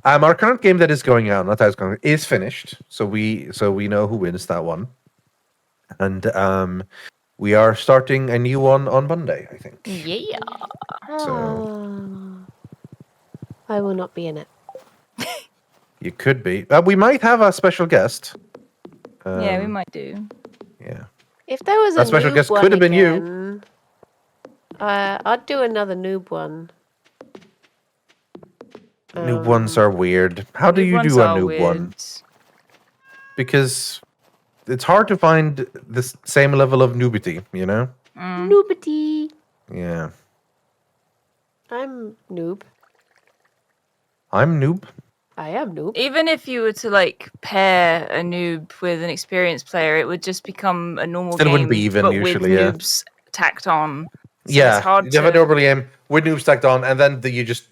Our current game that is going out, not that is going, is finished. So we know who wins that one, and we are starting a new one on Monday, I think. Yeah. So I will not be in it. you could be. We might have a special guest. Yeah, we might do. Yeah. If there was That a special noob guest one could have been you. again, I'd do another noob one. Noob ones are weird. How do Noob you ones do a are noob one? weird. Because it's hard to find the same level of noobity, you know? Noobity. Yeah. I'm noob. I'm noob. I am noob. Even if you were to like pair a noob with an experienced player, it would just become a normal Still game, wouldn't be even but usually, with yeah. noobs tacked on. So Yeah, it's hard you have a to... normally aim with noobs stacked on, and then you just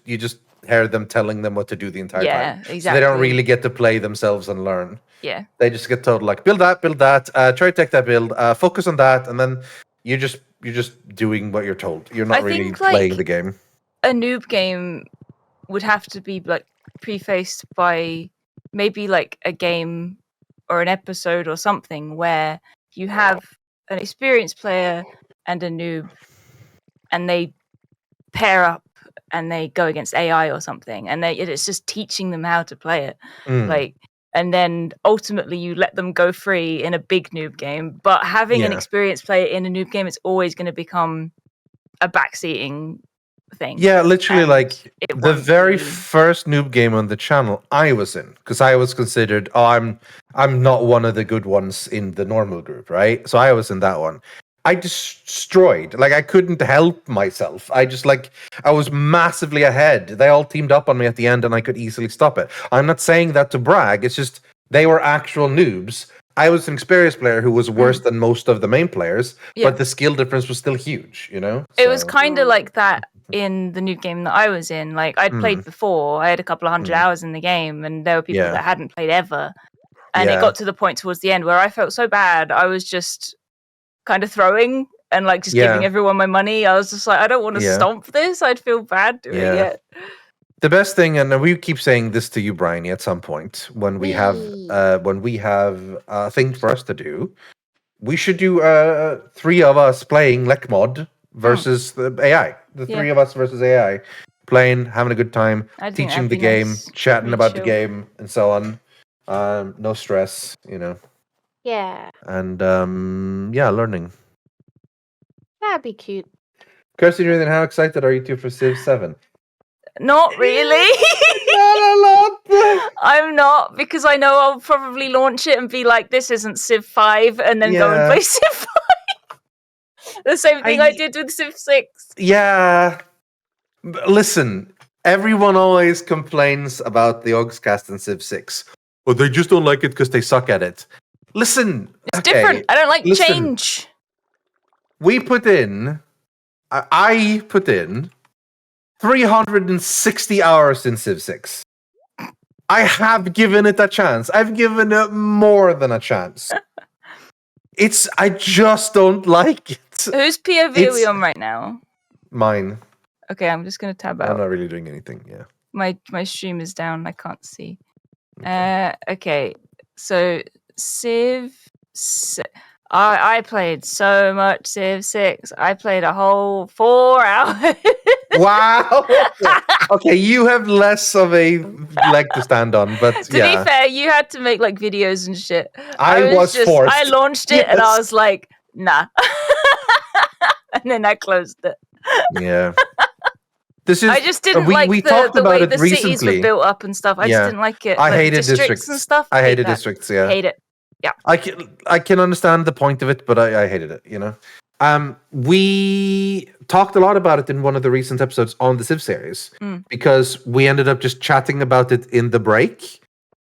hear them telling them what to do the entire time. Yeah, So they exactly. don't really get to play themselves and learn. Yeah. They just get told like build that, try to take that build, focus on that, and then you're just doing what you're told. You're not I really think, like, playing the game. A noob game would have to be like prefaced by maybe like a game or an episode or something where you have an experienced player and a noob, and they pair up and they go against AI or something, and it's just teaching them how to play it. Like, and then ultimately you let them go free in a big noob game. But having an experienced player in a noob game, it's always going to become a backseating thing. Yeah, literally, And like it the won't very be- first noob game on the channel I was in, because I was considered, I'm not one of the good ones in the normal group, right? So I was in that one. I destroyed, like I couldn't help myself. I was massively ahead. They all teamed up on me at the end and I could easily stop it. I'm not saying that to brag. It's just they were actual noobs. I was an experienced player who was worse than most of the main players, but the skill difference was still huge, you know? It was kind of like that in the noob game that I was in. Like, I'd played before. I had a couple of hundred hours in the game, and there were people that hadn't played ever. And it got to the point towards the end where I felt so bad. I was just kind of throwing and like just giving everyone my money. I was just like, I don't want to stomp this. I'd feel bad doing it. The best thing, and we keep saying this to you, Bryony, at some point when we have a thing for us to do, we should do 3 of us playing Lek mod versus the AI. The 3 of us versus AI, playing, having a good time, teaching the game, chatting about the game, and so on. No stress, you know. Yeah. And learning. That'd be cute. Kirsty, how excited are you two for Civ 7? Not really. Not a lot. I'm not, because I know I'll probably launch it and be like, this isn't Civ 5, and then go and play Civ 5. The same thing I did with Civ 6. Yeah. Listen, everyone always complains about the Ogscast in Civ 6. Well, they just don't like it because they suck at it. Listen. It's different. I don't like change. We put in... I put in 360 hours in Civ 6. I have given it a chance. I've given it more than a chance. I just don't like it. Whose POV are we on right now? Mine. Okay, I'm just going to tab out. I'm not really doing anything, yeah. My stream is down. I can't see. Okay, so Civ... I played so much Civ 6. I played a whole 4 hours. Wow. Okay, you have less of a leg to stand on, but to be fair, you had to make like videos and shit. I was forced. I launched it and I was like, nah. And then I closed it. Yeah. I just didn't like the way the cities were built up and stuff. I just didn't like it. I hated districts and stuff. I hated districts, yeah. Hate it. Yeah. I can understand the point of it, but I hated it, you know. We talked a lot about it in one of the recent episodes on the Civ series because we ended up just chatting about it in the break,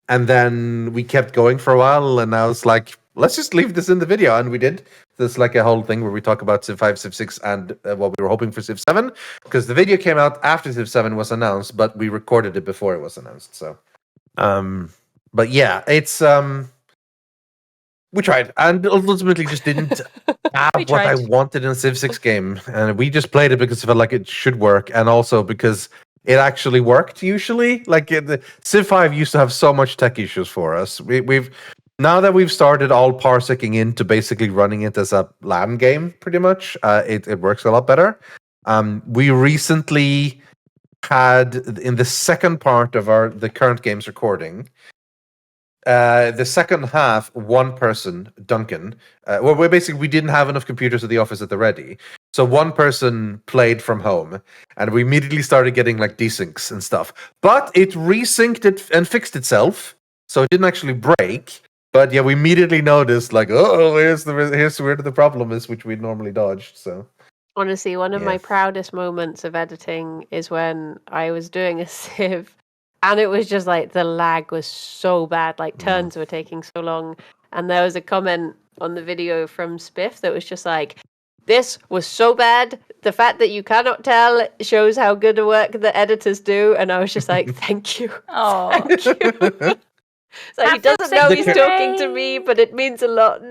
and then we kept going for a while, and I was like, let's just leave this in the video, and we did. There's like a whole thing where we talk about Civ 5, Civ 6, and what we were hoping for Civ 7, because the video came out after Civ 7 was announced, but we recorded it before it was announced. So, but yeah, it's we tried, and ultimately just didn't have what I wanted in a Civ 6 game. And we just played it because it felt like it should work, and also because it actually worked usually. Like the Civ 5 used to have so much tech issues for us. We've now that we've started all parsecing into basically running it as a LAN game, pretty much, it works a lot better. We recently had, in the second part of the current game's recording, the second half, one person, Duncan, we didn't have enough computers at the office at the ready. So one person played from home, and we immediately started getting like desyncs and stuff. But it resynced it and fixed itself, so it didn't actually break. But yeah, we immediately noticed like, oh, here's where the problem is, which we'd normally dodged. So honestly, one of my proudest moments of editing is when I was doing a Civ, and it was just like the lag was so bad, like turns were taking so long, and there was a comment on the video from Spiff that was just like, "This was so bad. The fact that you cannot tell shows how good a work the editors do." And I was just like, "Thank you, thank you." So he doesn't know he's talking to me, but it means a lot.